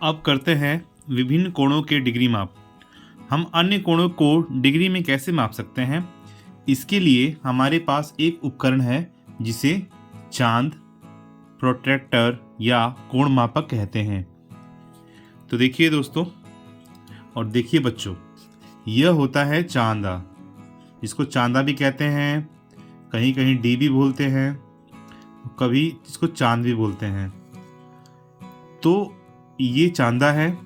अब करते हैं विभिन्न कोणों के डिग्री माप। हम अन्य कोणों को डिग्री में कैसे माप सकते हैं? इसके लिए हमारे पास एक उपकरण है जिसे चांद, प्रोट्रैक्टर या कोण मापक कहते हैं। तो देखिए दोस्तों और देखिए बच्चों, यह होता है चांदा, जिसको चांदा भी कहते हैं, कहीं कहीं डी भी बोलते हैं, कभी इसको चांद भी बोलते हैं। तो ये चांदा है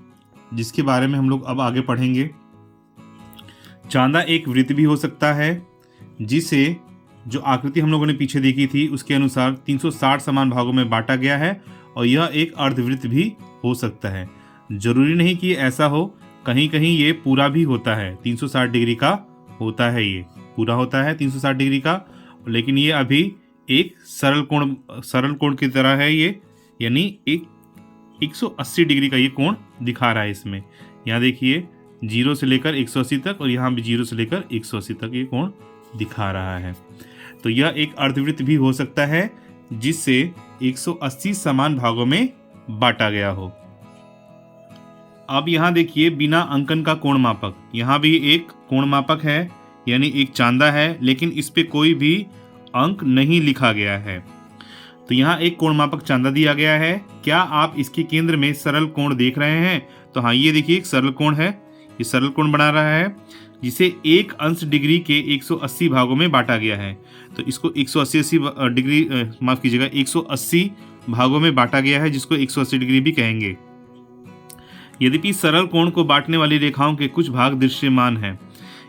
जिसके बारे में हम लोग अब आगे पढ़ेंगे। चांदा एक वृत्त भी हो सकता है, जिसे जो आकृति हम लोगों ने पीछे देखी थी उसके अनुसार 360 समान भागों में बांटा गया है, और यह एक अर्धवृत्त भी हो सकता है। जरूरी नहीं कि ऐसा हो, कहीं कहीं ये पूरा भी होता है, 360 डिग्री का होता है, ये पूरा होता है 360 डिग्री का। लेकिन ये अभी एक सरल कोण की तरह है ये, यानी एक 180 डिग्री का ये कोण दिखा रहा है इसमें। यहाँ देखिए 0 से लेकर 180 तक, और यहाँ भी 0 से लेकर 180 तक ये कोण दिखा रहा है। तो यह एक अर्धवृत्त भी हो सकता है जिससे 180 समान भागों में बांटा गया हो। अब यहाँ देखिए बिना अंकन का कोण मापक, यहाँ भी एक कोण मापक है, यानी एक चांदा है, लेकिन इस पे कोई भी अंक नहीं लिखा गया है। तो यहाँ एक कोण मापक चांदा दिया गया है। क्या आप इसके केंद्र में सरल कोण देख रहे हैं? तो हाँ, ये देखिए एक सरल कोण है, ये सरल कोण बना रहा है जिसे 1 अंश डिग्री के 180 भागों में बांटा गया है। तो इसको 180 डिग्री माफ कीजिएगा 180 भागों में बांटा गया है, जिसको 180 डिग्री भी कहेंगे। यद्यपि सरल कोण को बांटने वाली रेखाओं के कुछ भाग दृश्यमान हैं।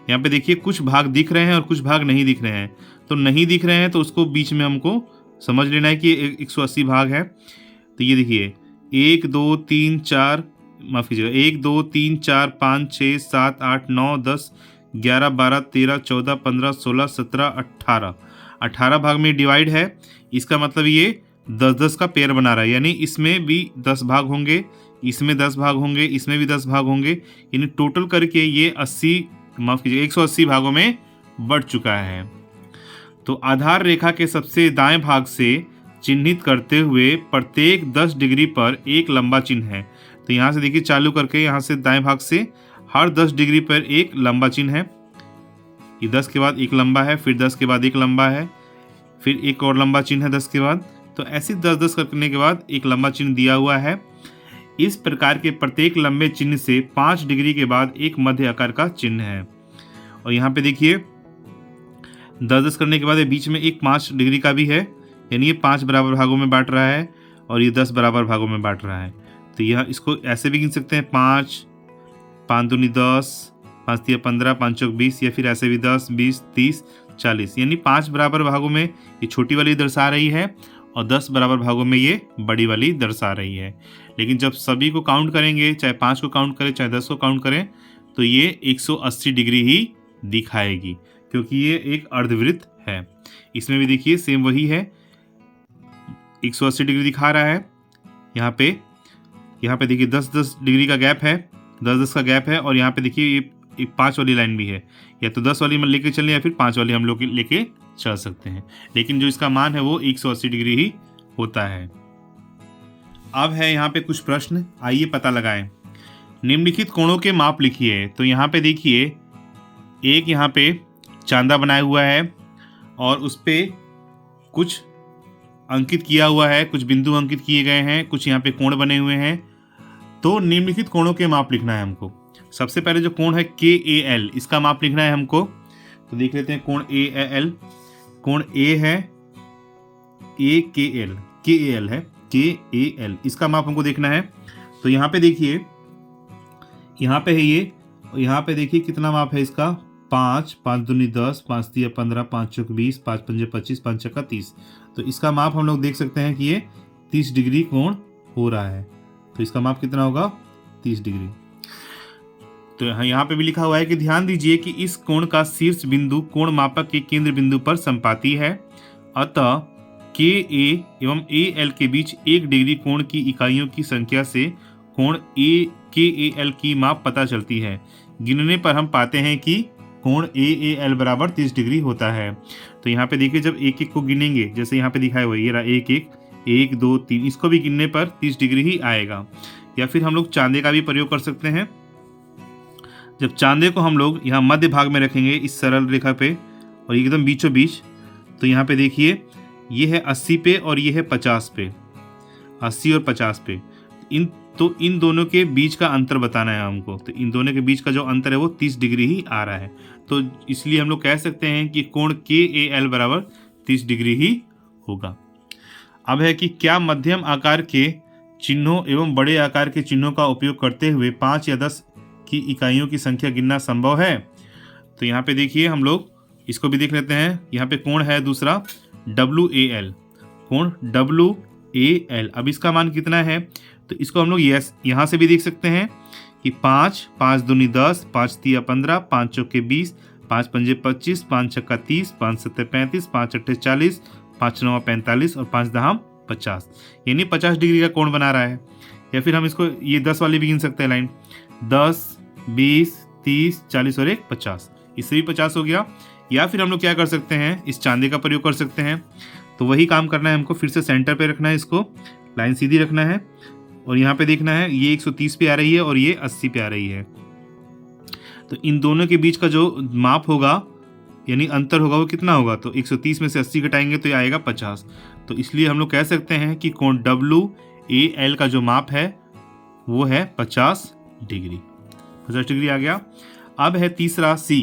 यहाँ पे देखिए कुछ भाग दिख रहे हैं और कुछ भाग नहीं दिख रहे हैं। तो नहीं दिख रहे हैं तो उसको बीच में हमको समझ लेना है कि 180 भाग है। तो ये देखिए 1 2 3 4 माफ कीजिएगा 1 2 3 4 5 6 7 8 9 10 11 12 13 14 15 16 17 18 भाग में डिवाइड है। इसका मतलब ये 10-10 का पेयर बना रहा है, यानी इसमें भी 10 भाग होंगे, इसमें 10 भाग होंगे, इसमें भी 10 भाग होंगे, यानी टोटल करके ये 180 भागों में बढ़ चुका है। तो आधार रेखा के सबसे दाएं भाग से चिन्हित करते हुए प्रत्येक 10 डिग्री पर एक लंबा चिन्ह है। तो यहाँ से देखिए चालू करके यहाँ से दाएं भाग से हर 10 डिग्री पर एक लंबा चिन्ह है। ये 10 के बाद एक लंबा है, फिर 10 के बाद एक लंबा है, फिर एक और लंबा चिन्ह है 10 के बाद। तो ऐसे 10-10 करने के बाद एक लंबा चिन्ह दिया हुआ है। इस प्रकार के प्रत्येक लंबे चिन्ह से 5 डिग्री के बाद एक मध्य आकार का चिन्ह है। और यहाँ पे देखिए 10-10 करने के बाद बीच में एक 5 डिग्री का भी है, यानी ये 5 बराबर भागों में बांट रहा है और ये 10 बराबर भागों में बांट रहा है। तो यह इसको ऐसे भी गिन सकते हैं 5 5 दूनी 10, 5 तिया 15, 5 चौक 20, या फिर ऐसे भी 10 20 30 40, यानी 5 बराबर भागों में ये छोटी वाली दर्शा रही है और 10 बराबर भागों में ये बड़ी वाली दर्शा रही है। लेकिन जब सभी को काउंट करेंगे, चाहे 5 को काउंट करें चाहे 10 को काउंट करें, तो ये 180 डिग्री ही दिखाएगी, क्योंकि ये एक अर्धवृत्त है। इसमें भी देखिए सेम वही है, 180 डिग्री दिखा रहा है। यहाँ पे देखिए 10-10 डिग्री का गैप है, 10-10 का गैप है, और यहाँ पे देखिए ये 5 वाली लाइन भी है। या तो 10 वाली में लेके चलें या फिर 5 वाली हम लोग लेके चल सकते हैं, लेकिन जो इसका मान है वो 180 डिग्री ही होता है। अब है यहाँ पे कुछ प्रश्न, आइए पता लगाएं। निम्नलिखित कोणों के माप लिखिए। तो यहाँ पे देखिए एक यहाँ पे चांदा बनाया हुआ है और उस पे कुछ अंकित किया हुआ है, कुछ बिंदु अंकित किए गए हैं, कुछ यहाँ पे कोण बने हुए हैं। तो निम्नलिखित कोणों के माप लिखना है हमको। सबसे पहले जो कोण है KAL, इसका माप लिखना है हमको। तो देख लेते हैं कोण AL, कोण A है AKL, KAL है KAL, इसका माप हमको देखना है। तो यहाँ पे देखिए, यहाँ पे है ये, और यहाँ पे देखिए कितना माप है इसका, 5 5 दूनी 10, 5 तिया 15, 5 चौक 20, 5 पंजे 25, 5 छक्का 30। तो इसका माप हम लोग देख सकते हैं कि ये 30 डिग्री कोण हो रहा है। तो इसका माप कितना होगा, 30 डिग्री। तो यहाँ पे भी लिखा हुआ है कि ध्यान दीजिए कि इस कोण का शीर्ष बिंदु कोण मापक के केंद्र बिंदु पर संपाती है, अतः KA एवं AL के बीच 1 डिग्री कोण की इकाइयों की संख्या से कोण KAL की माप पता चलती है। गिनने पर हम पाते हैं कि कोण AAL बराबर 30 डिग्री होता है। तो यहाँ पे देखिए जब एक एक को गिनेंगे, जैसे यहाँ पे दिखाया हुआ है, ये रहा 1 1 1 2 3, इसको भी गिनने पर 30 डिग्री ही आएगा। या फिर हम लोग चांदे का भी प्रयोग कर सकते हैं। जब चांदे को हम लोग यहाँ मध्य भाग में रखेंगे इस सरल रेखा पे और एकदम बीचों बीच, तो यहाँ पे देखिए ये है 80 पे और ये है 50 पे, 80 और 50 पे। इन दोनों के बीच का अंतर बताना है हमको। तो इन दोनों के बीच का जो अंतर है वो 30 डिग्री ही आ रहा है। तो इसलिए हम लोग कह सकते हैं कि कोण KAL बराबर 30 डिग्री ही होगा। अब है कि क्या मध्यम आकार के चिन्हों एवं बड़े आकार के चिन्हों का उपयोग करते हुए 5 या 10 की इकाइयों की संख्या गिनना संभव है। तो यहाँ पे देखिए हम लोग इसको भी देख लेते हैं। यहाँ पे कोण है दूसरा WAL, कोण WAL। अब इसका मान कितना है, तो इसको हम लोग यहाँ से भी देख सकते हैं कि 5 दूनी 10, 5 तिया 15, 5 चौके 20, 5 पंजे 25, 5 छक्का 30, 5 सत्ते 35, 5 अट्ठे 40, 5 नौ 45 और 5 दहाम 50, यानी 50 डिग्री का कोण बना रहा है। या फिर हम इसको ये 10 वाली भी गिन सकते हैं लाइन, 10, 20, 30, 40 और 1 50, इससे भी 50 हो गया। या फिर हम लोग क्या कर सकते हैं, इस चांदी का प्रयोग कर सकते हैं। तो वही काम करना है हमको, फिर से सेंटर पे रखना है, इसको लाइन सीधी रखना है और यहाँ पे देखना है ये 130 पे आ रही है और ये 80 पे आ रही है। तो इन दोनों के बीच का जो माप होगा यानी अंतर होगा वो कितना होगा, तो 130 में से 80 घटाएंगे तो ये आएगा 50। तो इसलिए हम लोग कह सकते हैं कि कोण WAL का जो माप है वो है 50 डिग्री। 50 डिग्री आ गया। अब है तीसरा C,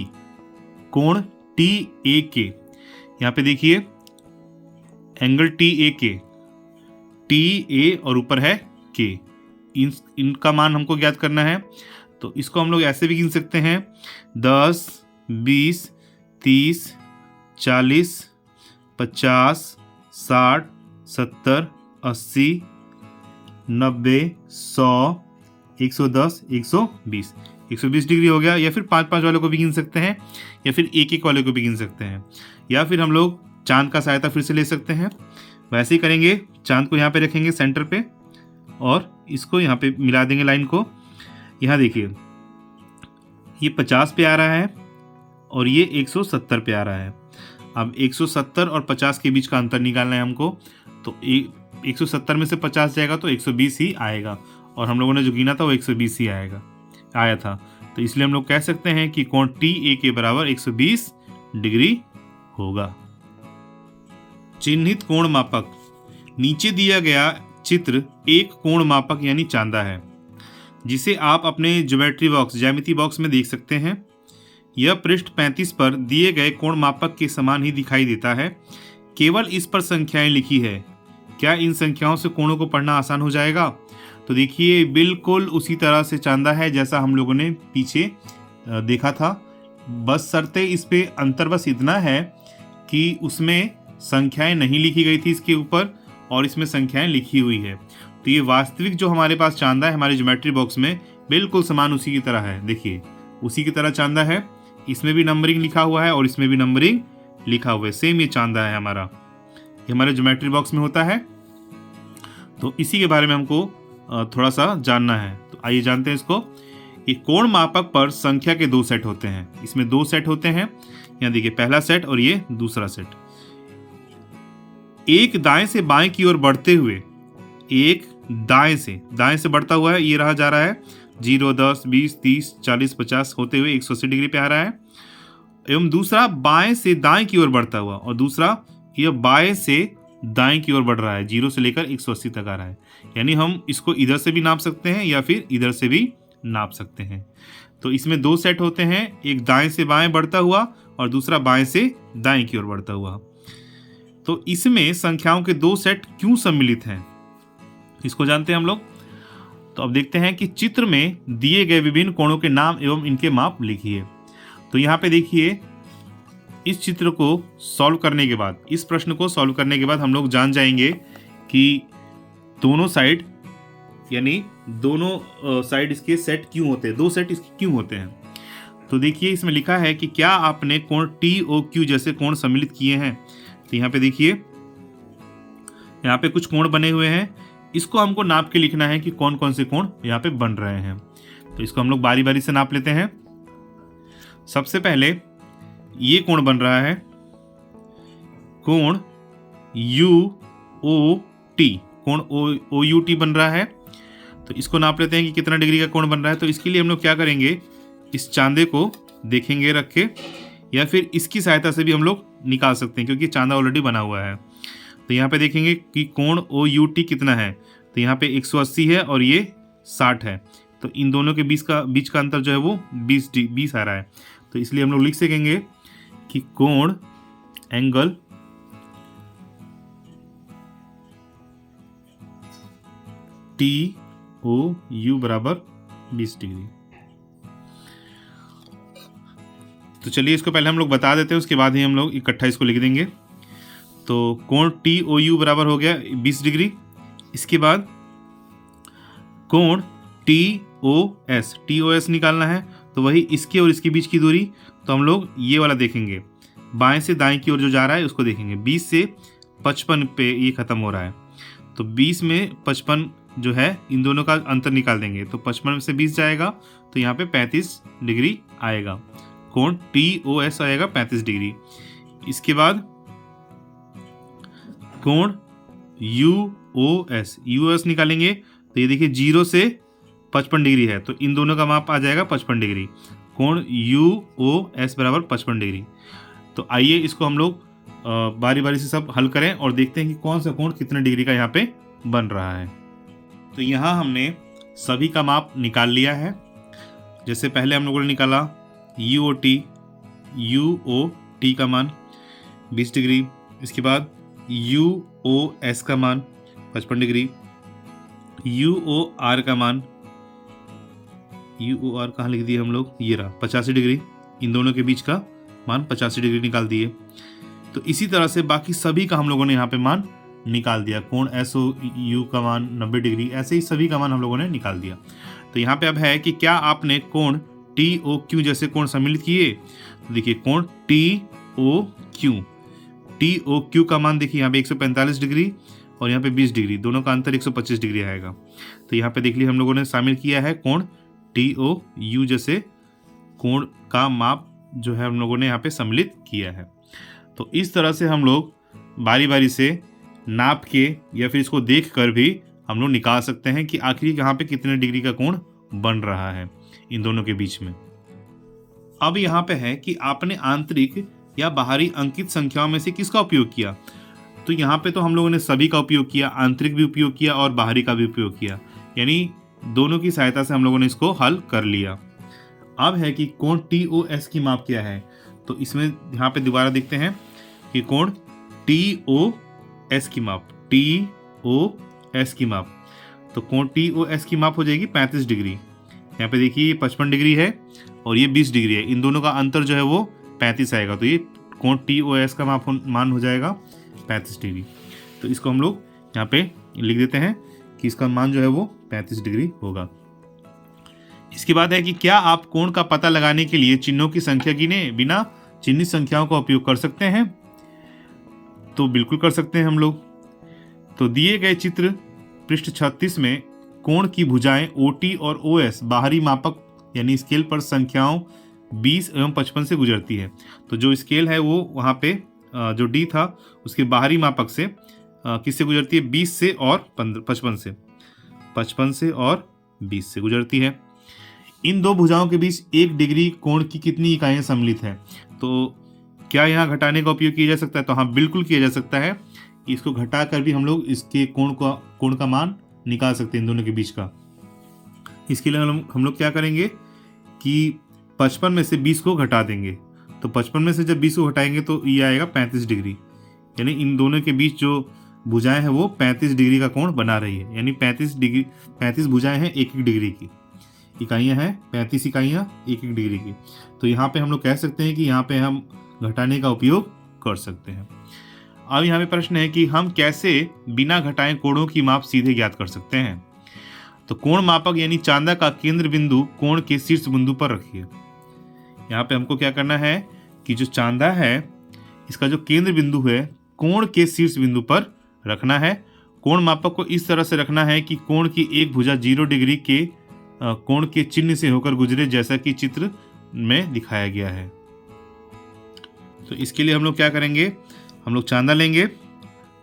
कोण TAK। यहाँ पे देखिए एंगल TAK, TA और ऊपर है K, इनका मान हमको ज्ञात करना है। तो इसको हम लोग ऐसे भी गिन सकते हैं 10, 20, 30, 40, 50, 60, 70, 80, 90, 100, 110, 120, 120 डिग्री हो गया। या फिर 5 वालों को भी गिन सकते हैं या फिर 1 वाले को भी गिन सकते हैं। या फिर हम लोग चांद का सहायता फिर से ले सकते हैं। वैसे ही करेंगे, चांद को यहाँ पे रखेंगे सेंटर पे और इसको यहाँ पे मिला देंगे लाइन को। यहाँ देखिए ये 50 पे आ रहा है और ये 170 पे आ रहा है। अब 170 और 50 के बीच का अंतर निकालना है हमको। तो 170 में से 50 जाएगा तो 120 ही आएगा और हम लोगों ने जो गिना था वो 120 ही आया था। तो इसलिए हम लोग कह सकते हैं कि कोण TA बराबर 120 डिग्री होगा। चिन्हित कोण मापक। नीचे दिया गया चित्र एक कोण मापक यानी चांदा है, जिसे आप अपने ज्यामिति बॉक्स में देख सकते हैं। यह पृष्ठ 35 पर दिए गए कोण मापक के समान ही दिखाई देता है, केवल इस पर संख्याएं लिखी है। क्या इन संख्याओं से कोणों को पढ़ना आसान हो जाएगा? तो देखिए बिल्कुल उसी तरह से चांदा है जैसा हम लोगों ने पीछे देखा था। बस शर्ते इस पे अंतर बस इतना है कि उसमें संख्याएं नहीं लिखी गई थी इसके ऊपर और इसमें संख्याएं लिखी हुई है। तो ये वास्तविक जो हमारे पास चांदा है हमारे ज्योमेट्री बॉक्स में बिल्कुल समान उसी की तरह है। देखिए उसी की तरह चांदा है, इसमें भी नंबरिंग लिखा हुआ है और इसमें भी नंबरिंग लिखा हुआ है। सेम ये चांदा है हमारा, ये हमारे ज्योमेट्री बॉक्स में होता है। तो इसी के बारे में हमको थोड़ा सा जानना है। तो आइए जानते हैं इसको। कि कोण मापक पर संख्या के 2 सेट होते हैं। इसमें 2 सेट होते हैं। यहाँ देखिए पहला सेट और ये दूसरा सेट। एक दाएं से बाएं की ओर बढ़ते हुए, एक दाएं से बढ़ता हुआ है, ये रहा जा रहा है 0, 10, 20, 30, 40, 50 होते हुए 180 डिग्री पे आ रहा है। एवं दूसरा बाएं से दाएं की ओर बढ़ता हुआ और दूसरा यह बाएं से दाएं की ओर बढ़ रहा है, 0 से लेकर 180 तक आ रहा है। यानी हम इसको इधर से भी नाप सकते हैं या फिर इधर से भी नाप सकते हैं। तो इसमें 2 सेट होते हैं, एक दाएं से बाएं बढ़ता हुआ और दूसरा बाएं से दाएं की ओर बढ़ता हुआ। तो इसमें संख्याओं के 2 सेट क्यों सम्मिलित हैं, इसको जानते हैं हम लोग। तो अब देखते हैं कि चित्र में दिए गए विभिन्न कोणों के नाम एवं इनके माप लिखिए। तो यहाँ पे देखिए इस चित्र को सॉल्व करने के बाद, इस प्रश्न को सॉल्व करने के बाद हम लोग जान जाएंगे कि दोनों साइड यानी दोनों साइड इसके सेट क्यों होते हैं, 2 सेट इसके क्यों होते हैं। तो देखिए इसमें लिखा है कि क्या आपने कोण TOQ जैसे कोण सम्मिलित किए हैं। तो यहाँ पे देखिए यहाँ पे कुछ कोण बने हुए हैं, इसको हमको नाप के लिखना है कि कौन कौन से कोण यहाँ पे बन रहे हैं। तो इसको हम लोग बारी बारी से नाप लेते हैं। सबसे पहले ये कोण बन रहा है कोण UOT, कोण OUT बन रहा है। तो इसको नाप लेते हैं कि कितना डिग्री का कोण बन रहा है। तो इसके लिए हम लोग क्या करेंगे, इस चांदे को देखेंगे रख के, या फिर इसकी सहायता से भी हम लोग निकाल सकते हैं क्योंकि चांदा ऑलरेडी बना हुआ है। तो यहाँ पे देखेंगे कि कोण OUT कितना है। तो यहाँ पे 180 है और ये 60 है। तो इन दोनों के बीच का अंतर जो है वो 20 आ रहा है। तो इसलिए हम लोग लिख सकेंगे कि कोण एंगल TOU बराबर 20 डिग्री। तो चलिए इसको पहले हम लोग बता देते हैं, उसके बाद ही हम लोग इकट्ठा इसको लिख देंगे। तो कोण TOU बराबर हो गया 20 डिग्री। इसके बाद कोण TOS निकालना है। तो वही इसके और इसके बीच की दूरी, तो हम लोग ये वाला देखेंगे, बाएं से दाएं की ओर जो जा रहा है उसको देखेंगे। 20 से 55 पे ये ख़त्म हो रहा है। तो 20 में 55 जो है, इन दोनों का अंतर निकाल देंगे। तो 55 से 20 जाएगा तो यहाँ पे 35 डिग्री आएगा। कोण TOS आएगा 35 डिग्री। इसके बाद कोण UOS निकालेंगे। तो ये देखिए 0 से 55 डिग्री है, तो इन दोनों का माप आ जाएगा 55 डिग्री। कोण UOS बराबर 55 डिग्री। तो आइए इसको हम लोग बारी बारी से सब हल करें और देखते हैं कि कौन सा कोण कितने डिग्री का यहाँ पे बन रहा है। तो यहाँ हमने सभी का माप निकाल लिया है। जैसे पहले हम लोगों ने निकाला UOT का मान 20 डिग्री। इसके बाद UOS का मान 55 डिग्री। UOR का मान, UOR कहाँ लिख दिए हम लोग, ये रहा 85 डिग्री। इन दोनों के बीच का मान 85 डिग्री निकाल दिए। तो इसी तरह से बाकी सभी का हम लोगों ने यहाँ पे मान निकाल दिया। कोण SOU का मान 90 डिग्री, ऐसे ही सभी का मान हम लोगों ने निकाल दिया। तो यहाँ पे अब है कि क्या आपने कोण TOQ जैसे कोण सम्मिलित किए। तो देखिए कोण TOQ का मान देखिए यहाँ पे 145 डिग्री और यहाँ पे 20 डिग्री, दोनों का अंतर 125 डिग्री आएगा। तो यहाँ पे देख लिया हम लोगों ने शामिल किया है कोण TOU जैसे कोण का माप जो है हम लोगों ने यहाँ पे सम्मिलित किया है। तो इस तरह से हम लोग बारी बारी से नाप के या फिर इसको देख कर भी हम लोग निकाल सकते हैं कि आखिर यहाँ पे कितने डिग्री का कोण बन रहा है इन दोनों के बीच में। अब यहाँ पे है कि आपने आंतरिक या बाहरी अंकित संख्याओं में से किसका उपयोग किया। तो यहाँ पे तो हम लोगों ने सभी का उपयोग किया, आंतरिक भी उपयोग किया और बाहरी का भी उपयोग किया, यानी दोनों की सहायता से हम लोगों ने इसको हल कर लिया। अब है कि कोण TOS की माप क्या है। तो इसमें यहाँ पे दोबारा देखते हैं कि कोण TOS की माप, TOS की माप, तो कोण TOS की माप हो जाएगी 35 डिग्री। यहाँ पे देखिए ये 55 डिग्री है और ये 20 डिग्री है, इन दोनों का अंतर जो है वो 35 आएगा। तो ये कोण TOS का मान हो जाएगा 35 डिग्री। तो इसको हम लोग यहाँ पे लिख देते हैं कि इसका मान जो है वो 35 डिग्री होगा। इसके बाद है कि क्या आप कोण का पता लगाने के लिए चिन्हों की संख्या गिने बिना चिन्हित संख्याओं का उपयोग कर सकते हैं। तो बिल्कुल कर सकते हैं हम लोग। तो दिए गए चित्र पृष्ठ 36 में कोण की भुजाएं OT और OS बाहरी मापक यानी स्केल पर संख्याओं 20 एवं 55 से गुजरती है। तो जो स्केल है वो वहाँ पे जो D था उसके बाहरी मापक से किससे गुजरती है, 20 से और 55 से और 20 से गुजरती है। इन दो भुजाओं के बीच 1 डिग्री कोण की कितनी इकाइयाँ सम्मिलित हैं। तो क्या यहाँ घटाने का उपयोग किया जा सकता है। तो हाँ बिल्कुल किया जा सकता है। इसको घटा कर भी हम लोग इसके कोण का मान निकाल सकते हैं इन दोनों के बीच का। इसके लिए हम लोग क्या करेंगे कि 55 में से 20 को घटा देंगे। तो 55 में से जब 20 को घटाएंगे तो ये आएगा 35 डिग्री, यानी इन दोनों के बीच जो भुजाएं हैं वो 35 डिग्री का कोण बना रही है। यानी 35 भुजाएं हैं 1-1 डिग्री की, इकाइयाँ हैं 35 इकाइयाँ 1-1 डिग्री की। तो यहाँ पे हम लोग कह सकते हैं कि यहाँ पे हम घटाने का उपयोग कर सकते हैं। अब यहाँ पे प्रश्न है कि हम कैसे बिना घटाए कोणों की माप सीधे ज्ञात कर सकते हैं। तो कोण मापक यानी चांदा का केंद्र बिंदु कोण के शीर्ष बिंदु पर रखिए। यहाँ पे हमको क्या करना है कि जो चांदा है इसका जो केंद्र बिंदु है कोण के शीर्ष बिंदु पर रखना है। कोण मापक को इस तरह से रखना है कि कोण की एक भुजा 0 डिग्री के कोण के चिन्ह से होकर गुजरे, जैसा कि चित्र में दिखाया गया है। तो इसके लिए हम लोग क्या करेंगे, हम लोग चांदा लेंगे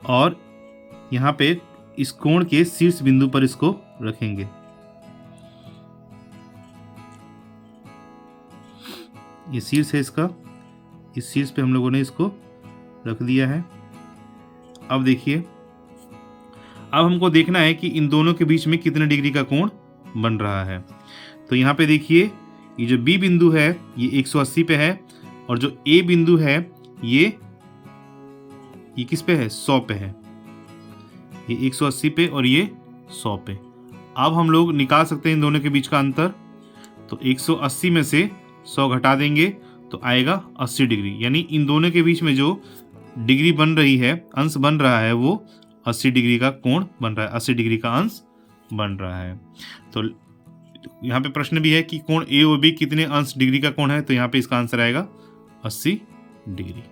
और यहाँ पे इस कोण के शीर्ष बिंदु पर इसको रखेंगे। ये शीर्ष है इसका, इस शीर्ष पे हम लोगों ने इसको रख दिया है। अब देखिए, अब हमको देखना है कि इन दोनों के बीच में कितने डिग्री का कोण बन रहा है। तो यहाँ पे देखिए, ये जो बी बिंदु है ये 180 पे है, और जो ए बिंदु है ये किस पे है, 100 पे है। ये 180 पे और ये 100 पे। अब हम लोग निकाल सकते हैं इन दोनों के बीच का अंतर। तो 180 में से 100 घटा देंगे तो आएगा 80 डिग्री, यानी इन दोनों के बीच में जो डिग्री बन रही है, अंश बन रहा है, वो 80 डिग्री का कोण बन रहा है, 80 डिग्री का अंश बन रहा है। तो यहाँ पे प्रश्न भी है कि कोण ए और बी कितने अंश डिग्री का कोण है, तो यहाँ पे इसका आंसर आएगा 80 डिग्री।